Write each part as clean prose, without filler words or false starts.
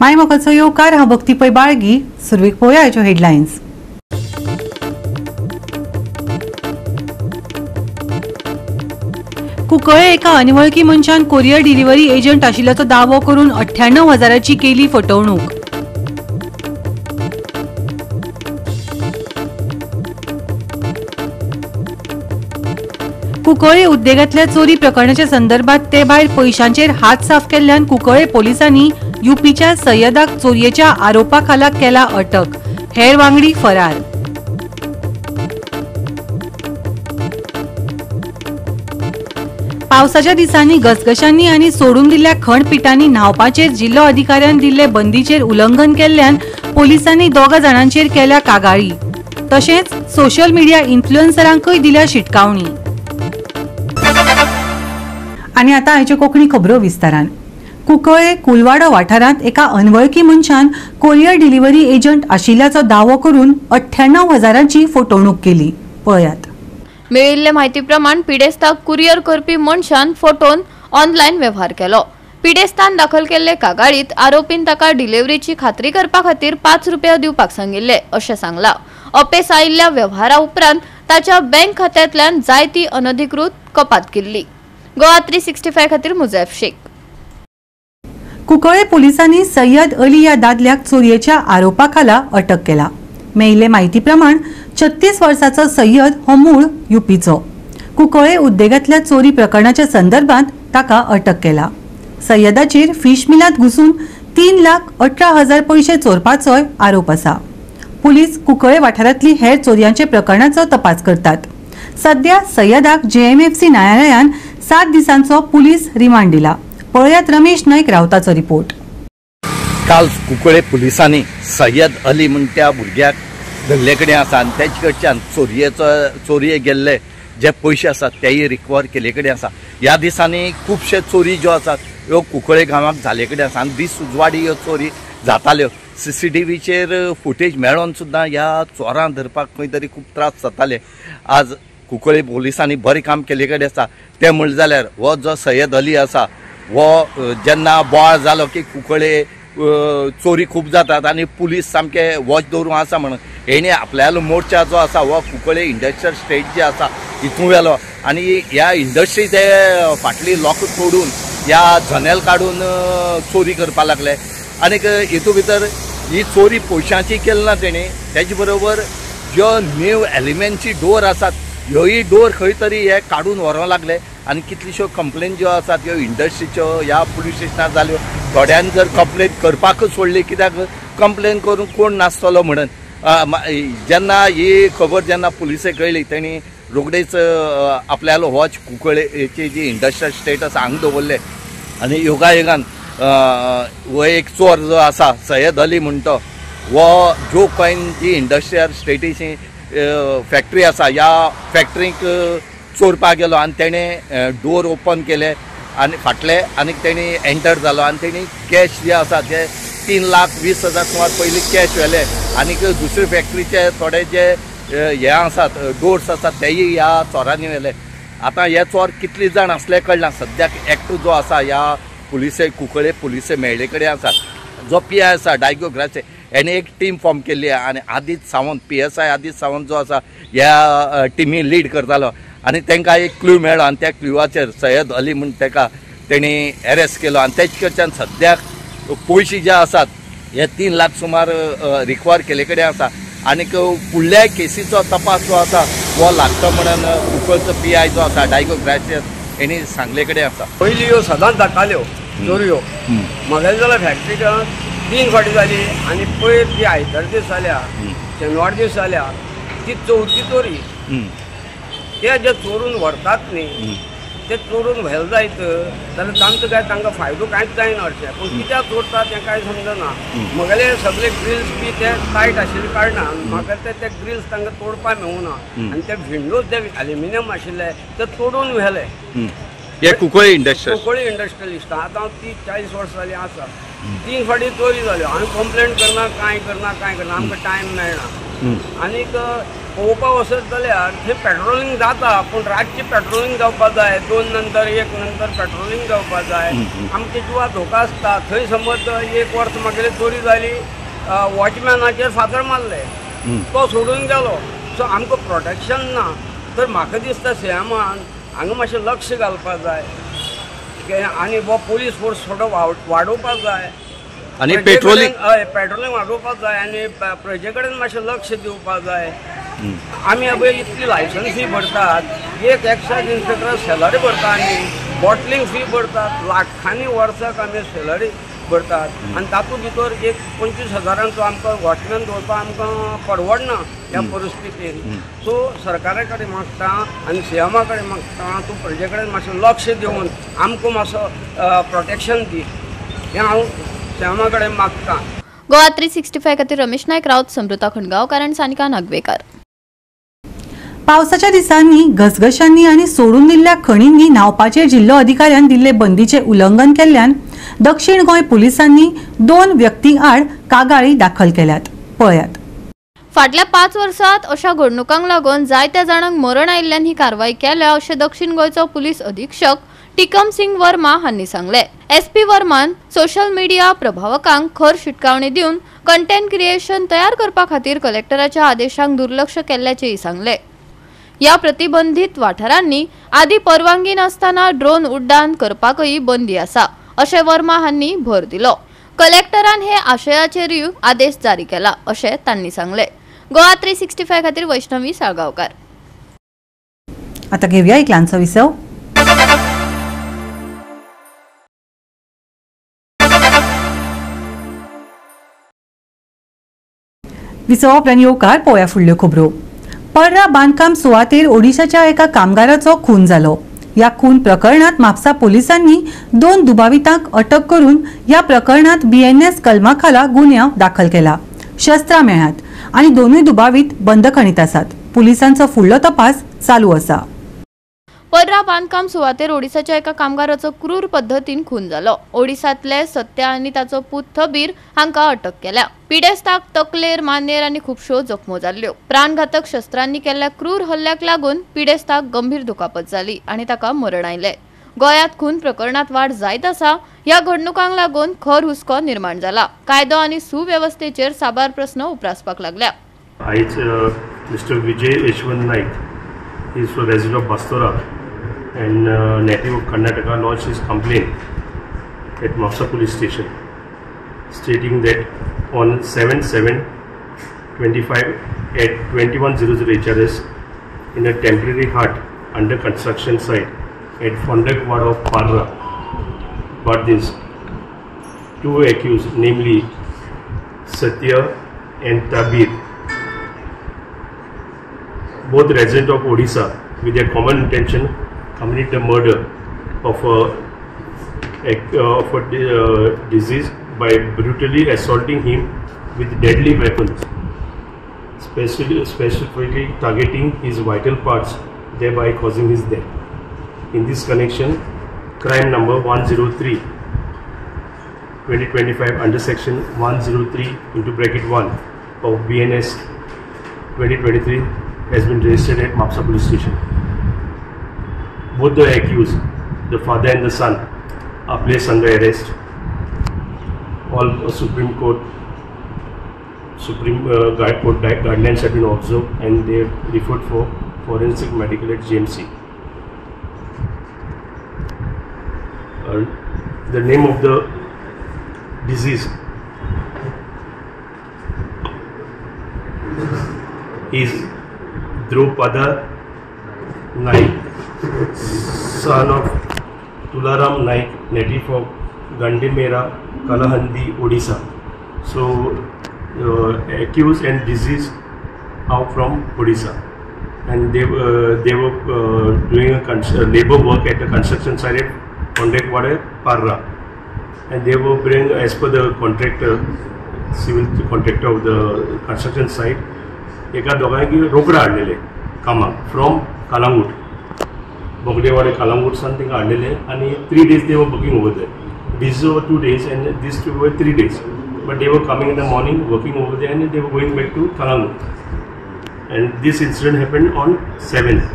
माय मोगाचो येवकार हांव भक्ती पै बाळगी. सुरवेक पळोवया हाच्यो हेडलायन्स. कुंकळे एका अनवळखी मनशान कोरियर डिलिव्हरी एजंट आशिल्ल्याचो दावो करून 98,000ची केली फटवणूक. कुंकळे उद्देगांतल्या चोरी प्रकरणाच्या संदर्भात ते भायर पैशांचेर हात साफ केल्ल्यान कुंकळे पोलिसांनी यूपीच्या सय्यदाक चोरयेच्या आरोपा खाला केला अटक. हेर वांगडी फरार. पावसाच्या दिसांनी गसगशांनी आनी सोडून दिल्ल्या खंडपिटांनी न्हावपाचेर जिल्लो अधिकाऱ्यान दिल्ले बंदीचेर उल्लंघन केल्ल्यान पोलिसांनी 2 जाणांचेर केल्या कागाळी. तशेंच सोशल मिडिया इन्फ्लुएन्सरांकय दिल्या शिटकावणी. आनी आतां हाच्यो कोंकणी खबरो विस्तारान. कुंकळे कुलवाडो वाठारांत एका अनवळखी मनशान कोरियर डिलिव्हरी एजंट आशिल्ल्याचो दावो करून 98,000ची फटवणूक केली. पळयात. मेळिल्ले म्हायती प्रमाण पिडेस्ताक कुरियर करपी मनशान फटोवन ऑनलायन वेव्हार केलो. पिडेस्तान दाखल केल्ले कागाळीत आरोपीन ताका डिलिव्हरीची खात्री करपा खातीर 5 रुपया दिवपाक सांगिल्ले अशें सांगलां. अपेस आयिल्ल्या वेव्हारा उपरांत ताच्या बँक खात्यांतल्यान जायती अनधिकृत कपात केल्ली. गोवा 365 खातीर मुजैफ शेख. कुंकळे पोलिसांनी सय्यद अली ह्या दादल्याक चोरयेच्या आरोपा खाला अटक केला. मेळिल्ले म्हायती प्रमाण 36 वर्साचो सय्यद हो मूळ यूपीचो. कुंकळे उद्देगांतल्या चोरी प्रकरणाच्या संदर्भात ताका अटक केला. सय्यदाचेर फिश मिलांत घुसून 3,18,000 पयशे चोरपाचोय आरोप आसा. पुलीस कुंकळे वाठारांतली हेर चोरयांचे प्रकरणाचो तपास करतात. सध्या सय्यदाक JMFC न्यायालयान 7 दिसांचो पुलीस रिमांड दिला. पळयात रमेश नाईक रावताचो रिपोर्ट. काल कुंकळे पुलिसांनी सय्यद अली म्हण त्या भुरग्याक धरले कडेन आसा आनी तेजे कडच्यान चोरये गेल्ले जे पयशे आसात तेय रिकवर केले कडेन आसा. ह्या दिसांनी खुबशे चोरी ज्यो आसात ह्यो कुंकळे गांवांत जाले कडेन आसा आनी दीस उजवाडी ह्यो चोरी जाताल्यो. CCTVचेर फुटेज मेळोन सुद्दां ह्या चोरांक धरपाक खंय तरी खूब त्रास जाताले. आज कुंकळे पोलिसांनी बरें काम केले कडेन आसा. तें म्हणलें जाल्यार हो जो सय्यद अली आसा हो जेन्ना बोवाळ जालो की कुंकळे चोरी खूब जातात आनी पुलीस सामके वॉच दवरूं आसा म्हणून हेणे आपल्यालो मोर्चा जो आसा हो कुंकळे इंडस्ट्रियल स्टेट जे आसा हितून व्हेलो आनी ह्या इंडस्ट्रीचे फाटली लॉक तोडून ह्या जनेल काडून चोरी करपा लागले. आनीक हितून भितर ही चोरी पयशांची केली ना तेणी, तेजे बरोबर ज्यो न्यू एलिमेंटची डोर आसात ह्योय डोर खंय तरी हे काडून व्हरोंक लागले. आनी कितल्योश्यो कंप्लेन ज्यो आसात ह्यो इंडस्ट्रीच्यो ह्या पुलीस स्टेशनार जाल्यो. थोड्यान जर कंप्लेन करपाकच सोडली कित्याक कंप्लेन करून कोण नासतलो म्हणून. जेन्ना ही खबर जेन्ना पुलिसेक कळ्ळी तेणी रोखडेच आपल्यालो वॉच कुंकळेची जी इंडस्ट्रियल स्टेट आसा हांगा दवरले. आनी योगायोगान हो एक चोर जो आसा सय्यद अली म्हणटा हो जो कॉइन जी इंडस्ट्रियल स्टेटीची फॅक्टरी आसा ह्या फॅक्टरीक चोरपाक गेलो आनी तेणें डोर ओपन केले आनी फाटले आनी तेणी एंटर जालो आनी तेणी कॅश जे आसा ते 3,20,000 सुमार पयलीं कॅश व्हेले. आनीक दुसरे फॅक्टरीचे थोडे जे हे आसात डोर्स आसात तेय ह्या चोरांनी व्हेले. आतां हे चोर कितले जाण असले कळना. सद्याक एकटो जो आसा ह्या पुलिसे कुंकळे पुलिसे मेळ्ळे कडेन आसा जो PI आसा डायगो ग्राचे हेणे एक टीम फॉर्म केल्ली आनी आदित्य सावंत PSI आदित्य सावंत जो आसा ह्या टिमी लीड करतालो आनी तांकां एक क्ल्यू मेळ्ळो आनी त्या क्ल्यूवाचेर सय्यद अली म्हण ताका तेणी अरेस्ट केलो आनी तेजे कडच्यान सद्याक पयशे जे आसात हे 3 लाख सुमार रिकवर केले कडेन आसा. आनीक फुडल्या केसीचो तपास जो आसा हो लागता म्हणून कुंकळचो PI जो आसा डायगो ग्राचे हेणी सांगले कडेन आसा. पयलीं ह्यो सदांच जाताल्यो चोरयो. म्हागेले जाल्यार फॅक्टरीक 3 फावटी जाली आनी पयर ती आयतार दीस जाल्या शेनवार दीस जाल्या ती 4थी चोरी. ते जे चोरून व्हरतात न्ही ते चोरून व्हेल जायत जाल्यार तांचो काय तांकां फायदो कांयच जायना अशें. पूण कित्याक चोरतात तें कांय समजना. म्हगेले सगळे ग्रिल्स बी ते टायट आशिल्ले कारणान म्हाका ते ग्रिल्स तांकां तोडपाक मेळूना आनी ते विंडोज जे एल्युमिनियम आशिल्ले ते तोडून व्हेले. हे कुंकळे इंडस्ट्रियलिस्ट आतां हांव 30-40 वर्सां जालीं आसा. 3 फावटी चोरी जाल्यो. हांवें कंप्लेंट करना कांय करना आमकां टायम मेळना. आनीक पळोवपाक वचत जाल्यार थंय पेट्रोलिंग जाता पूण रातची पेट्रोलिंग जावपाक जाय 2 नंतर 1 नंतर पेट्रोलिंग जावपाक जाय आमच्या जिवाक धोका आसता थंय समज 1 वर्स म्हागेली चोरी जाली वॉचमॅनाचेर फातर मारले तो सोडून गेलो सो आमकां प्रोटेक्शन ना तर म्हाका दिसता सीएमान हांगा मातशें लक्ष घालपाक जाय आनी हो पुलीस फोर्स थोडो वाडोवपाक जाय आनी पेट्रोलिंग वाडोवपाक जाय आनी प्रजे कडेन मातशें लक्ष दिवपाक जाय आमी पळय इतली लायसन्स फी भरतात एक एक्सायज इन्स्पेक्टर सॅलरी भरता आनी बॉटलिंग फी भरतात लाखांनी वर्साक आमी सॅलरी भरतात आनी तातूंत भितर एक 25,000 आमकां वॉचमॅन दवरपाक आमकां परवडना ह्या परिस्थितीन सो सरकारा कडेन मागता आनी सीएमा कडेन मागता तूं प्रजे कडेन मातशें लक्ष दिवन आमकां मातसो प्रोटेक्शन दी हें हांव सीएमा कडेन मागता. गोवा 365 खातीर रमेश नायक रावत समृता खंडगांवकार आनी सानिका नागवेकर. पावसाच्या दिसांनी घसघशांनी आणि सोडून दिल्ल्या खणींनी न्हावपाचे जिल्लो अधिकाऱ्यान दिल्ले बंदीचे उल्लंघन केल्ल्यान दक्षिण गोंय पुलिसांनी 2 व्यक्ती आड कागाळी दाखल केल्यात. पळयात. फाटल्या 5 वर्षांत अशा घडणुकांक लागून जायत्या जाणांक मरण आयिल्ल्यान ही कारवाई केल्या अशें दक्षिण गोंयचो पुलीस अधीक्षक टिकम सिंग वर्मा हांणी सांगले. एसपी वर्मान सोशल मीडिया प्रभावकांक खर शिटकावणी दिवन कंटेंट क्रिएशन तयार करपा खातीर कलेक्टराच्या आदेशांक दुर्लक्ष केल्ल्याचेय सांगले. या प्रतिबंधित वाठारांनी आदी परवानगी नासतना ड्रोन उड्डाण करपाकय बंदी आसा अशें वर्मा हांणी भर दिलो. कलेक्टरान हे आशयाचेरूय आदेश जारी केला अशें तांणी सांगले. गोवा 365 खातीर वैष्णवी साळगांवकार. आता घेऊया एक ल्हानसो विसव. विसव उपरांत येवकार पळोवया फुडल्यो खबरो. पर्रा बांदकाम सुवातेर ओडिशाच्या एका कामगाराचो खून जालो. या खून प्रकरणात म्हापसा पोलिसांनी 2 दुबावितांक अटक करून या प्रकरणात BNS कलमाखाला गुन्हो दाखल केला. शस्त्रां मेळ्ळ्यात आणि दोनूय दुबावित बंदखणीत आसात. पोलिसांचो फुडलो तपास चालू आसा. पर्रा बांदकाम सुवातेर ओडिसाच्या एका कामगाराचो क्रूर पद्धतीन खून जालो. ओडिसातले सत्या आनी ताचो पूत थबीर हांकां अटक केल्या. पिडेस्ताक तकलेर मानेर आनी खुबश्यो जखमो जाल्ल्यो. प्राणघातक शस्त्रांनी केल्ल्या क्रूर हल्ल्याक लागून पिडेस्ताक गंभीर दुखापत जाली आनी ताका मरण आयले. गोंयांत खून प्रकरणात वाड जायत आसा. ह्या घडणुकांक लागून खर हुस्को निर्माण जाला. कायदो आनी सुवेवस्थेचेर साबार प्रस्न उप्रासपाक लागल्या. आयज Mister Vijay Yashwant Naik is resident of Bastora and native of Karnataka lodged his complaint at Mapsa police station stating that on 7/7/25 at 2100 HRS in a temporary hut under construction site at Fondak of Parra, Bardins, 2 accused namely Satya and Tabir, both resident of Odisha, with a common intention commit the murder of a disease by brutally assaulting him with deadly weapons, specifically targeting his vital parts, thereby causing his death. In this connection, crime number 103/2025 under section 103(1) of BNS 2023 has been registered at Mapsa police station. Both the accused, the father and the son, are placed under arrest. All Supreme Court guidelines have been observed and they have referred for forensic medical at GMC. The name of the disease is Drupada Naik, son of Tularam Naik, native of Gandimera, Kalahandi, Odisha. So, accused and deceased are from Odisha, and they were doing a labor work at the construction site at Fondakwada, Parra, and they were bringing, as per the contractor, civil contractor of the construction site, एका दोगांकी रोकडा हाडलेले कामाक from Calangute, बोगदेवाडे Calangute San तिंगा हाडलेले आनी 3 days they were working over there. These were 2 days and these 2 were 3 days. But they were coming in the morning, working over there, and they were going back to Kalangut. and this incident happened on 7th.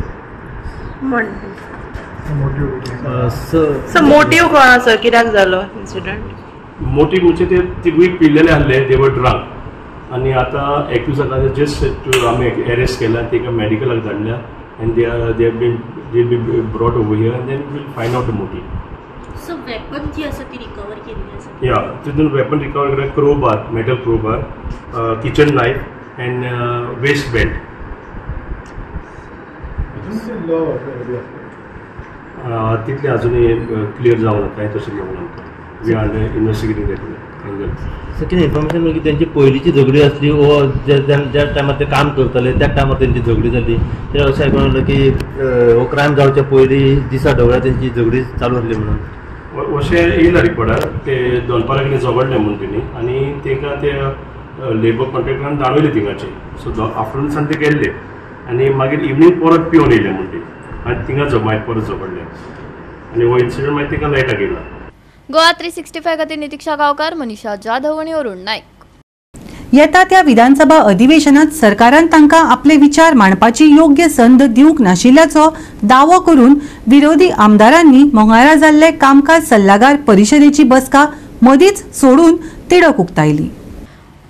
So motive कोण sir कित्याक जालो incident? Motive म्हणजे ते तिगूय पिल्लेले आहले, दे वर drunk, आणि आता एक्युजाका जस्ट आमी अरेस्ट केला, ताका मेडिकलाक धाडल्या, and they'll be brought over here and then we'll find out the motive. So weapon जी आसा ती रिकवर केली आसा? Yeah, तितून weapon recover केला, crowbar, metal crowbar, kitchen knife and waist belt. तितले अजूनही क्लियर जावना, काय तशें जावना. We are investigating that angle. Second information म्हणजे त्यांची पयलींची झगडी असली व ज्या टायमार ते काम करतले त्या टायमार त्यांची झगडी जाली. ते अशें आयकून येयलें की हो क्रायम जावच्या पयलीं दिसा ढवळ्या त्यांची झगडी चालू आसली म्हणून. अशें येयला रिपोर्टार, ते दोनपारा कडेन झगडले म्हणून तेणी, आनी ताका ते लेबर कॉन्ट्रॅक्टरान धाडवले थिंगाचे. सो आफ्टरनून ते गेल्ले आनी मागीर इवनिंग परत पिवन येयले म्हणून ते, आनी थिंगा मागीर परत झगडले आनी हो इन्सिडंट मागीर ताका लायटाक येयला. गोवा 365 खातीर नितीक्षा गांवकार, मनीषा जाधव आनी अरुण नायक. येता त्या विधानसभा अधिवेशनात सरकारान तांकां आपले विचार मांडपाची योग्य संद दिवंक नाशिल्ल्याचो दावो करून विरोधी आमदारांनी मंगळारा जाल्ले कामकाज सल्लागार परिशदेची बसका मदींच सोडून तिडक उक्तायली.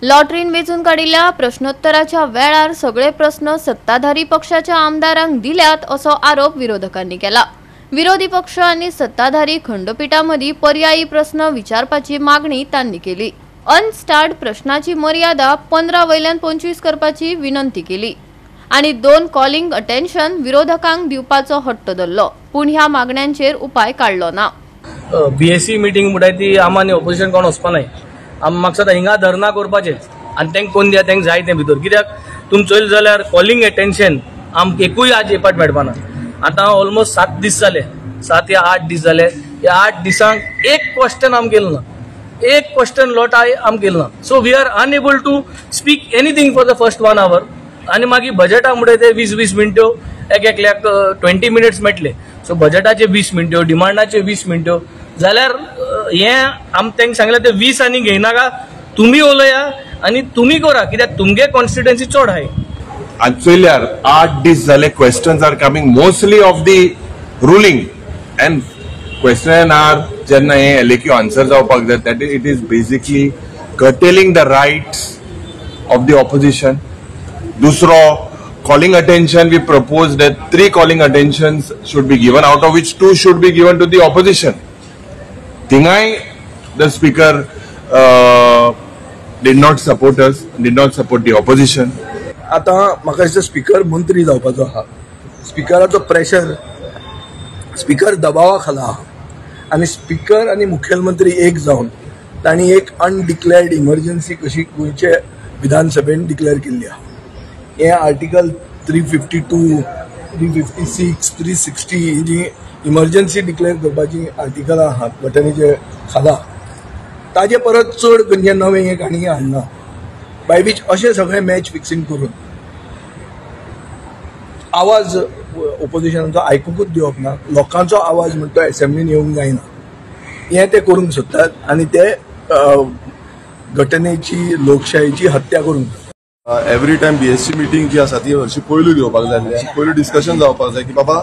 लॉटरीन वेचून काडिल्ल्या प्रश्नोत्तराच्या वेळार सगळे प्रश्न सत्ताधारी पक्षाच्या आमदारांक दिल्यात असो आरोप विरोधकांनी केला. विरोधी पक्ष आणि सत्ताधारी खंडपीठामदी पर्यायी प्रश्न विचारपाची मागणी तांणी केली. अनस्टार्ड प्रश्नाची मर्यादा 15 वयल्यान 25 करपाची विनंती केली आणि 2 कॉलिंग अटेन्शन विरोधकांक दिवपाचो हट्ट धरलो, पूण ह्या मागण्यांचेर उपाय काडलो ना. बीएससी मीटिंग म्हणटाय ती आमी ऑपोजिशन कोण वचपा नाय. म्हाका सदां हिंगा धरना करपाचें आनी तेंक कोण दिया तेंक जाय तें भितर. कित्याक तुमी चोयलें जाल्यार कॉलिंग अटेन्शन आमकां एकूय आज येपाट मेळपाना. आतां ऑलमोस्ट 7 दीस जाले, 7 या 8 दीस जाले. ह्या 8 दिसांक एक क्वेश्चन आम केलो ना, एक क्वेश्चन लॉट आम केलो ना. So we are unable to speak anything for the first 1 hour. आनी मागीर बजेटा म्हणटा ते 20-20 मिनट्यो एकल्याक 20 मिनिट्स मेळटले. सो बजेटाचे 20 मिनट्यो, डिमांडाचे 20 मिनट्यो जाल्यार हें आम तेंक सांगलें ते 20 आनी घेयनाका, तुमी उलया आनी तुमी करा, कित्याक तुमगे कॉन्स्टिट्युएन्सी चड आहाय. आज चोयल्यार 8 दीस जाले questions are coming mostly of the ruling and question are जेन्ना हे LAQ आन्सर जावपाक जाय that it is basically curtailing the rights of the opposition. दुसरो calling attention, we proposed that 3 calling attentions should be given, out of which 2 should be given to the opposition. Thingai, the speaker did not support us, did not support the opposition. आता म्हाका दिसता speaker मंत्री जावपाचो आहा. स्पीकराचो pressure, speaker दबावा खाला आहा आनी speaker आनी मुखेलमंत्री एक जावन तांणी एक अनडिक्लेअर्ड इमर्जन्सी कशी गोंयचे विधानसभेन डिक्लेअर केल्ली आहा. हे आर्टिकल 352, 356, 360 ही जी इमर्जन्सी डिक्लेअर करपाची आर्टिकलां आहात घटनेचे खाला, ताजे परत चड खंयचे नवे हे काणी हाडना. बाय बीच अशें सगळें मॅच फिक्सिंग करून आवाज ओपोजिशनाचो आयकूंकूच दिवप ना, लोकांचो आवाज म्हणटा तो असेंब्लीन येवंक जायना, हें ते करूंक सोदतात आनी ते घटनेची लोकशायेची हत्या करूंक सोदतात. एवरी टायम BSC मिटींग जी आसा ती हरशी पयलू घेवपाक जाय, पयलू डिस्कशन जावपाक जाय की बाबा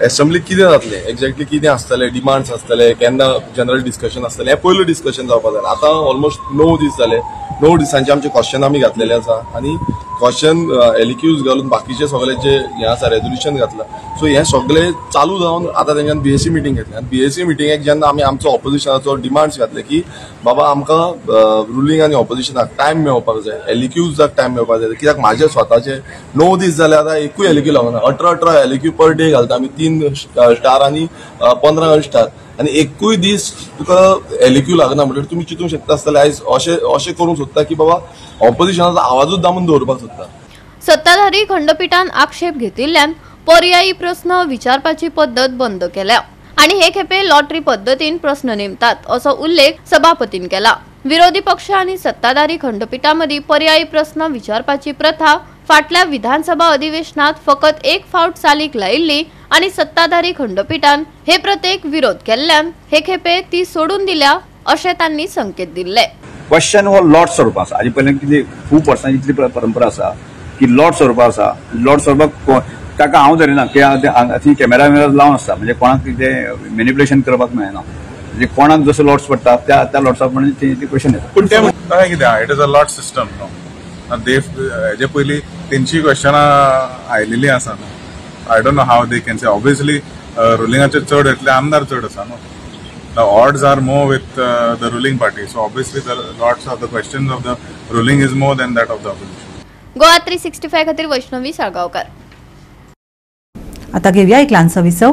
असेंब्लीक कितें जातलें, एक्झॅक्टली कितें आसतलें, डिमांड्स आसतले, केन्ना जनरल डिस्कशन आसतलें, हें पयलू डिस्कशन जावपाक जाय. आतां ऑलमोस्ट 9 दीस जाले, 9 दिसांचे आमचे क्वेश्चन आमी घातलेले आसा आनी क्वेश्चन LAQs घालून बाकीचे सगळे जे हे आसा रेजोल्युशन घातला. सो हे सगळे चालू जावन आतां तेंच्यान BSC मिटींग घेतली आनी BSC मिटींगेक जेन्ना आमी आमचो ऑपोजिशनाचो डिमांड्स घातले की बाबा आमकां रुलींग आनी ऑपोजिशनाक टायम मेळपाक जाय, LAQजाक टायम मेळपाक जाय, कित्याक म्हाजे स्वताचे 9 दीस जाले आतां एकूय LAQ लागना. 18 LAQ पर डे घालता आमी, 3 स्टार आनी 15 स्टार आनी एकूय दीस तुका LAQ लागना. म्हणल्यार तुमी चिंतूंक शकता आसतले आयज अशें करूंक सोदता की बाबा ऑपोजिशनाचो आवाजूच दामून दवरपाक सोदता. सत्ताधारी खंडपीठान आक्षेप घेतिल्ल्यान पर्यायी प्रश्न विचारपाची पद्धत बंद केल्या आणि हे खेपे लॉटरी पद्धतीन प्रश्न नेमतात असो उल्लेख सभापतीन केला. विरोधी पक्ष आणि सत्ताधारी खंडपीठामदी पर्यायी प्रश्न विचारपाची प्रथा फाटल्या विधानसभा अधिवेशनात फकत एक फावट चालीक लायिल्ली आणि सत्ताधारी खंडपीठान हे प्रत्येक विरोध केल्ल्यान हे खेपे ती सोडून दिल्या अशें तांणी संकेत दिले. क्वेश्चन हो लॉट स्वरूप आसा. हाजे पयलीं कितें खूब वर्सांची इतली परंपरा आसा की लॉट सोडपा आसा, लॉट सोडपाक ताका हांव धरिना की थंय कॅमेरा लावन आसता, म्हणजे कोणाक कितें मॅनिप्युलेशन करपाक मेळना, म्हणजे कोणाक जसो लॉट्स पडटा त्या लॉट्साक म्हणजे ते क्वेश्चन येता. पूण ते कितें it is a lot system न्हू, हेजे पयलीं तेंची क्वेश्चनां आयिल्लीं आसा न्हू. I don't know how they can say. Obviously रुलिंगाचे चड येतले आमदार चड आसा न्हू. The odds are more with the ruling party, so obviously the lots of the questions of the ruling is more than that of the opposition. Goa 365 खातीर वैष्णवी साळगांवकार. आता घेऊया एक लहानसो विसव.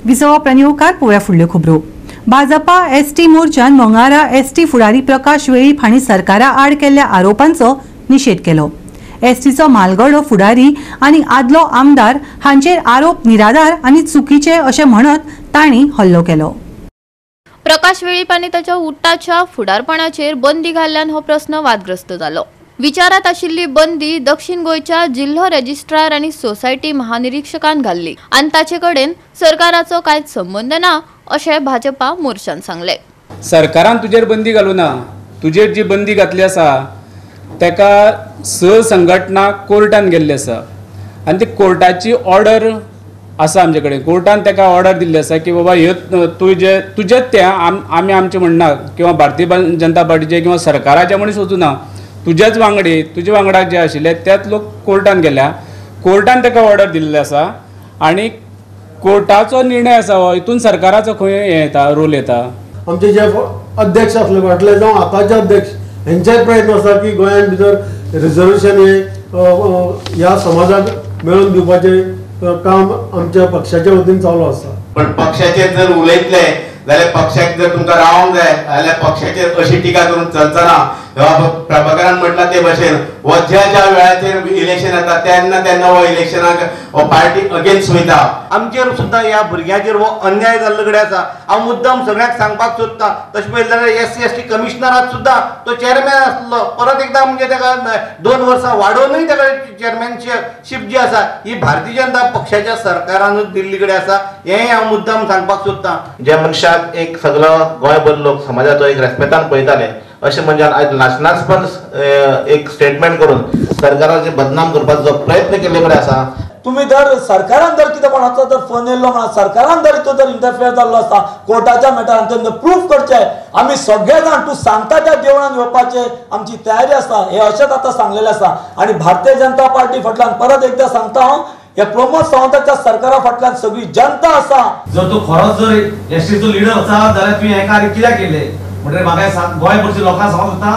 विसवा उपरांत येवकार पळोवया फुडल्यो खबरो. भाजपा एसटी मोर्चान मंगळारा एसटी फुडारी प्रकाश वेळीप हांणी सरकारा आड केल्ल्या आरोपांचो निशेध केलो. एसटीचो म्हालगडो फुडारी आनी आदलो आमदार हांचेर आरोप निराधार आनी चुकीचे अशें म्हणत तांणी हल्लो केलो. प्रकाश वेळीप आनी ताच्या उट्टाच्या फुडारपणाचेर बंदी घाल्ल्यान हो प्रस्न वादग्रस्त जालो. विचारात आशिल्ली बंदी दक्षिण गोंयच्या जिल्हो रजिस्ट्रार आनी सोसायटी महानिरीक्षकान घाल्ली आनी ताचे कडेन सरकाराचो कांयच संबंद ना अशें भाजपा मोर्चान सांगले. सरकारान तुजेर बंदी घालूं ना, तुजेर जी बंदी घातली आसा तेका संघटना कोर्टान गेल्ली आसा आनी ती कोर्टाची ऑर्डर आसा आमचे कडेन. कोर्टान तेका ऑर्डर दिल्ली आसा की बाबा ह्यो तुजेच ते आमी आमचे म्हणना किंवा भारतीय जनता पार्टीचे किंवा सरकाराचे मनीस वचूं ना, तुजेच वांगडी तुजे वांगडा जे आशिल्ले त्याच लोक कोर्टान गेल्या. कोर्टान तेका ऑर्डर दिल्ली आसा आनी कोर्टाचो निर्णय आसा हो हितून सरकाराचो खंय येता रोल येता. आमचे जे अध्यक्ष आसले फाटले जावं आतांचे अध्यक्ष हेंचेय प्रयत्न आसा की गोंयांत भितर रिजर्वेशन हे ह्या समाजाक मेळून दिवपाचे काम आमच्या पक्षाच्या वतीन चालू आसा. पण पक्षाचेर जर उलयतले जाल्यार पक्षाक जर तुमकां रावंक जाय जाल्यार पक्षाचेर अशी टिका करून चलचना. प्रभाकरान म्हटला ते भाशेन हो ज्या वेळाचेर इलेक्शन येता तेन्ना हो इलेक्शनाक हो पार्टी अगेन्स्ट वयता. आमचेर सुद्दां ह्या भुरग्याचेर हो अन्याय जाल्लो कडेन आसा. हांव मुद्दम सगळ्यांक सांगपाक सोदतां, तशें पळयलें जाल्यार SC/ST कमिशनराक सुद्दां तो चेअरमॅन आसलो, परत एकदां म्हणजे ताका 2 वर्सां वाडोवनूय ताका चेअरमॅनशीप जी आसा ही भारतीय जनता पक्षाच्या सरकारानूच दिल्ली कडेन आसा. हेंय हांव मुद्दम सांगपाक सोदतां. ज्या मनशाक एक सगळो गोंयभर लोक समाजाचो एक रेस्पेक्टान पळयताले अशें म्हणजे आयज नाचनाचपण एक स्टेटमेंट करून सरकाराचे बदनाम करपाचो प्रयत्न केल्ले कडेन आसा. तुम्ही जर सरकारान जर कितें कोणाचो जर फोन येयल्लो म्हणा सरकारान जर तो जर इंटरफियर जाल्लो आसता कोर्टाच्या मॅटरान तेन्ना प्रूफ करचे. आमी सगळे जाण तूं सांगता त्या देवळान येवपाचे आमची तयारी आसा हे अशेंच आतां सांगलेलें आसा. आनी भारतीय जनता पार्टी फाटल्यान परत एकदां सांगता हांव हे प्रमोद सावंताच्या सरकारा फाटल्यान सगळी जनता आसा. जर तूं खरोच जर एसटीचो लिडर आसा जाल्यार तुवें हें कार्य कित्याक केलें म्हणजे म्हाका गोंयभरच्या लोकांक सांगूंक सोदता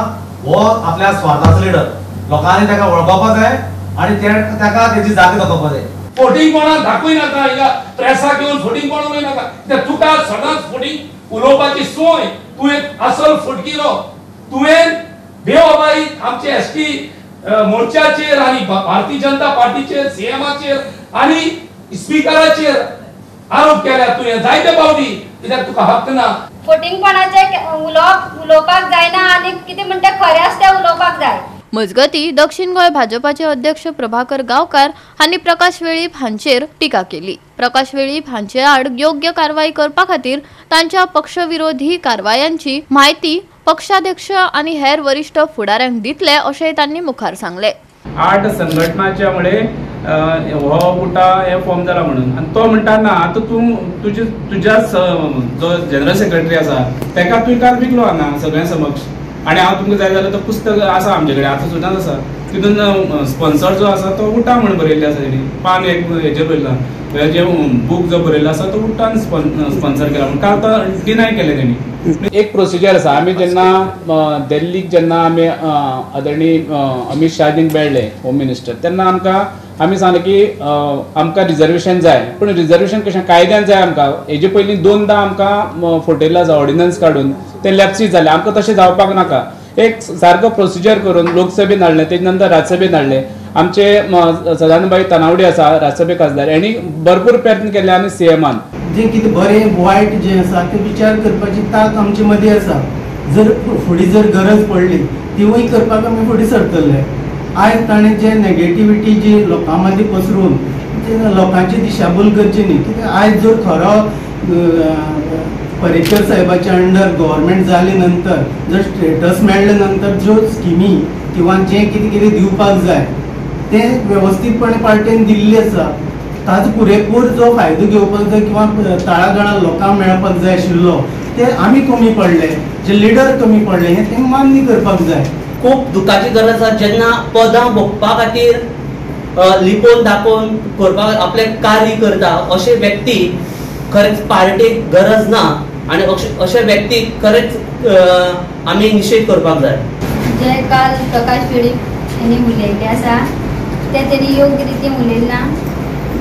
हो आपल्या स्वार्थाचो लिडर. लोकांनी ताका वळखोवपाक जाय आनी ताका तेजी जागा दाखोवपाक जाय. फोटींग कोणाक दाखोय नाका, हिंगा प्रेसाक येवन फोटींग कोणाक नाका. त्या तुका सदांच फोटींग उलोवपाची सोय. तूं एक असल फटकिरो. तुवें बेवबाई आमचे एसटी मोर्चाचेर आनी भारतीय जनता पार्टीचेर सीएमाचेर आनी स्पीकराचेर आरोप केल्या. तुवें जायते फावटी कित्याक तुका हक्क ना. फोटिंगपणाचे उलोवपाक जायना आनी कितें म्हणटा खरें आसा तें उलोवपाक जाय. मजगती दक्षिण गोंय भाजपाचे अध्यक्ष प्रभाकर गांवकार हांणी प्रकाश वेळीप हांचेर टिका केली. प्रकाश वेळीप हांचे आड योग्य कारवाई करपा खातीर तांच्या पक्षविरोधी कारवायांची म्हायती पक्षाध्यक्ष आनी हेर वरिष्ठ फुडाऱ्यांक दितले अशेंय तांणी मुखार सांगले. 8 संघटनाच्या मुळे हो उठा हे फॉर्म जाला म्हणून आनी तो म्हणटा ना आतां तूं तुज्या जो जनरल सेक्रेटरी आसा तेका तुवें काल विकलो हांगा सगळ्यां समक्ष. आनी हांव तुमकां जाय जाल्यार तो पुस्तक आसा आमचे कडेन आतां सुद्दां आसा तितून स्पॉन्सर जो आसा तो उठा म्हणून बरयल्ले आसा तेणी पान एक हेचेर बरयला जे बूक जो बरयल्लो आसा तो उठान स्पॉन्सर केला म्हणून काल तो डिनाय केले तेणी. एक प्रोसिजर आसा. आमी जेन्ना दिल्लीक जेन्ना आमी आदरणीय अमित शाहजींक मेळ्ळे होम मिनिस्टर तेन्ना आमी सांगलें की आमकां रिजर्वेशन जाय पूण रिजर्वेशन कशें कायद्यान जाय आमकां. हेजे पयलीं 2दा आमकां फटयल्लो आसा ऑर्डिनन्स काडून ते लॅप्सीस जाले. आमकां तशें जावपाक नाका. एक सारको प्रोसिजर करून लोकसभेन हाडलें तेजे नंतर राज्यसभेन हाडलें. आमचे सदानंदभाई तनावडे आसा राज्यसभे खासदार हेणी भरपूर प्रयत्न केले आनी सीएमान जे कितें बरें वायट जें आसा ते विचार करपाची ताक आमचे मदीं आसा. जर फुडें जर गरज पडली तिवूय करपाक आमी फुडें सरतले. आयज ताणें जे नेगेटिविटी जी लोकां मदीं पसरून लोकांची दिशाभूल करची न्ही. कित्याक आयज जर खरो पर्रीकर साहेबाच्या अंडर गव्हर्नमेंट जाले नंतर जर स्टेटस मेळ्ळे नंतर ज्यो स्किमी किंवा जे कितें कितें दिवपाक जाय ते व्यवस्थितपणे पार्टीन दिल्ली आसा. ताजो पुरेपूर जो फायदो घेवपाक जाय किंवा तळागाळा लोकांक मेळपाक जाय आशिल्लो ते आमी कमी पडले, जे लिडर कमी पडले हे तें मान्य करपाक जाय. खूप दुखाची गरज आसा जेन्ना पदां भोगपा खातीर लिपोवन दाखोवन करपाक आपले कार्य करता अशे व्यक्ती खरेंच पार्टीक गरज ना आनी अशे व्यक्तीक खरेंच आमी निषेध करपाक जाय. जे काल प्रकाश फिळीप यांनी उलयल्ले आसा ते तेणी योग्य रितीन उलयना.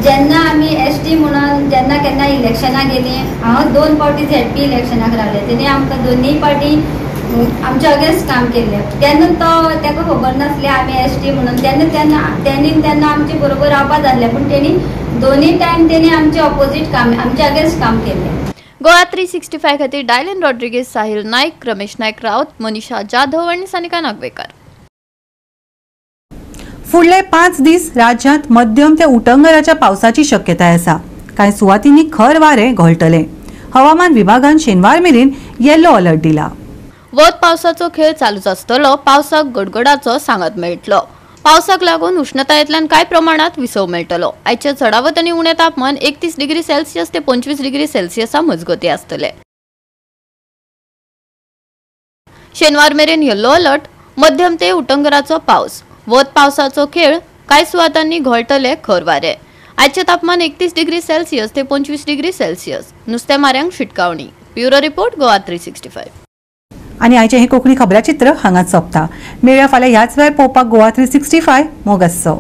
जेन्ना आमी ST म्हणून जेन्ना केन्ना इलेक्शनाक गेली, हांव 2 फावटी ZP इलेक्शनाक रावले, तेणी आमकां दोनूय पार्टी आमच्या अगेन्स्ट काम केल्लें. तेन्ना ताका खबर नासलें आमी ST म्हणून. तेन्ना आमचे बरोबर रावपा जाल्लें, पूण तेणी दोनूय टायम तेणी आमचे ऑपोजीट काम आमच्या अगेन्स्ट काम केल्लें. गोवा 365 खातीर डायलन रॉड्रिगेज, साहिल नाईक, रमेश नाईक राऊत, मनीषा जाधव आणि सानिका नागवेकर. फुडले 5 दीस राज्यांत मध्यम ते उटंगराच्या पावसाची शक्यताय आसा. कांय सुवातींनी खर वारें घोळटले. हवामान विभागान शेनवार मेरेन येलो अलर्ट दिला. वत पावसाचो खेळ चालूच आसतलो. पावसाक गडगडाचो सांगात मेळटलो. पावसाक लागून उष्णतायेंतल्यान कांय प्रमाणात विसव मेळटलो. आयचे चडावत आनी उणें तापमान 31 डिग्री सेल्सियस ते 25 डिग्री सेल्सियसा मजगती आसतले. शेनवार मेरेन येलो अलर्ट. मध्यम ते उटंगराचो पावस. वत पावसाचो खेळ. कांय सुवातांनी घोळटले खर वारे. आयचे तापमान 31 डिग्री सेल्सियस ते 25 डिग्री सेल्सियस. नुस्तेमाऱ्यांक शिटकावणी. Bureau report Goa 365. आणि आयचे हे कोंकणी खबराचित्र हांगाच सोंपता. मेळया फाल्यां ह्याच वेळार पळोवपाक गोवा 365 मोग आसचो.